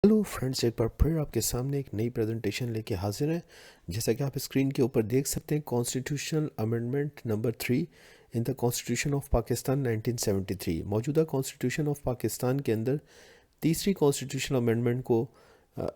Hello friends, एक बार फिर आपके सामने एक नई प्रेजेंटेशन लेके हाजिर हैं। जैसा कि आप स्क्रीन के ऊपर देख सकते हैं, constitutional amendment number 3 in the constitution of Pakistan 1973। मौजूदा कॉन्स्टिट्यूशन ऑफ पाकिस्तान के अंदर तीसरी कॉन्स्टिट्यूशनल अमेंडमेंट को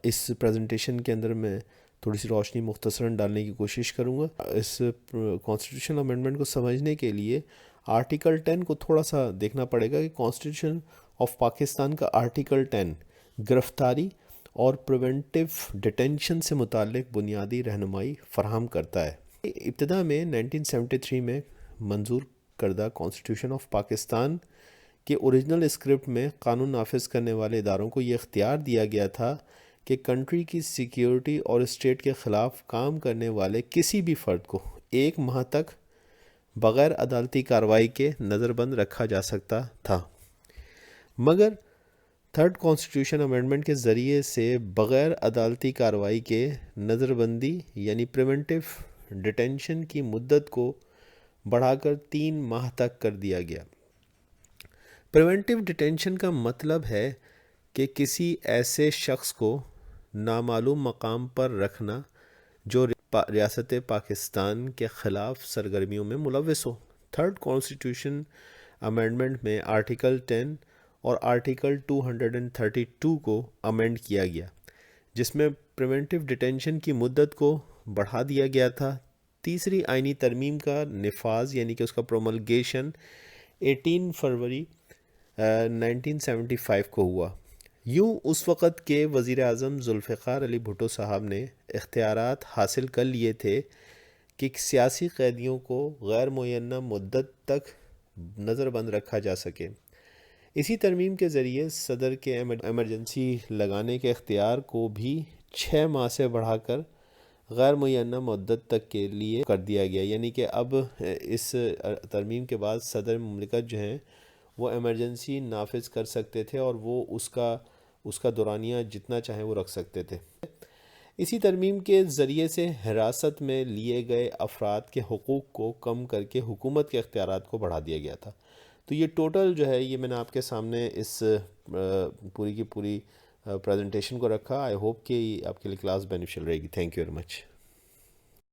इस प्रेजेंटेशन के अंदर मैं थोड़ी सी रोशनी मुख्तसरन डालने की कोशिश करूँगा। इस कॉन्स्टिट्यूशनल अमेंडमेंट को समझने के लिए आर्टिकल 10 को थोड़ा सा देखना पड़ेगा कि कॉन्स्टिट्यूशन ऑफ पाकिस्तान का आर्टिकल 10 गिरफ्तारी और प्रिवेंटिव डिटेंशन से मुतालिक बुनियादी रहनुमाई फराहम करता है। इब्तदा में 1973 में मंजूर करदा कॉन्स्टिट्यूशन ऑफ पाकिस्तान के ओरिजिनल स्क्रिप्ट में कानून नाफिज करने वाले इदारों को ये इख्तियार दिया गया था कि कंट्री की सिक्योरिटी और स्टेट के ख़िलाफ़ काम करने वाले किसी भी फ़र्द को 1 माह तक बग़ैर अदालती कार्रवाई के नज़रबंद रखा जा सकता था। मगर थर्ड कॉन्स्टिट्यूशन अमेंडमेंट के ज़रिए से बग़ैर अदालती कार्रवाई के नज़रबंदी यानी प्रिवेंटिव डिटेंशन की मुद्दत को बढ़ाकर 3 माह तक कर दिया गया। प्रिवेंटिव डिटेंशन का मतलब है कि किसी ऐसे शख्स को नामालूम मकाम पर रखना जो रियासत पाकिस्तान के ख़िलाफ़ सरगर्मियों में मुलव्वस हो। थर्ड कॉन्स्टिट्यूशन अमेंडमेंट में आर्टिकल 10 और आर्टिकल 232 को अमेंड किया गया, जिसमें प्रिवेंटिव डिटेंशन की मुद्दत को बढ़ा दिया गया था। तीसरी आइनी तरमीम का निफाज यानी कि उसका प्रोमलगेशन 18 फरवरी 1975 को हुआ। यूँ उस वक़्त के वज़ीर आज़म ज़ुल्फ़िकार अली भुट्टो साहब ने इख्तियारात हासिल कर लिए थे कि सियासी कैदियों को गैर मुयन्ना मुद्दत तक नज़रबंद रखा जा सके। इसी तरमीम के ज़रिए सदर के एमरजेंसी लगाने के इख्तियार को भी 6 माह से बढ़ाकर गैर मुयन्ना मुद्दत तक के लिए कर दिया गया। यानी कि अब इस तरमीम के बाद सदर मुमलिकत जो हैं वो एमरजेंसी नाफिज कर सकते थे और वो उसका दौरानिया जितना चाहें वो रख सकते थे। इसी तरमीम के ज़रिए से हिरासत में लिए गए अफराद के हुकूक़ को कम करके हुकूमत के इख्तियारात को बढ़ा दिया गया था। तो ये टोटल जो है ये मैंने आपके सामने इस पूरी की पूरी प्रेजेंटेशन को रखा। आई होप कि आपके लिए क्लास बेनिफिशियल रहेगी। Thank you very much.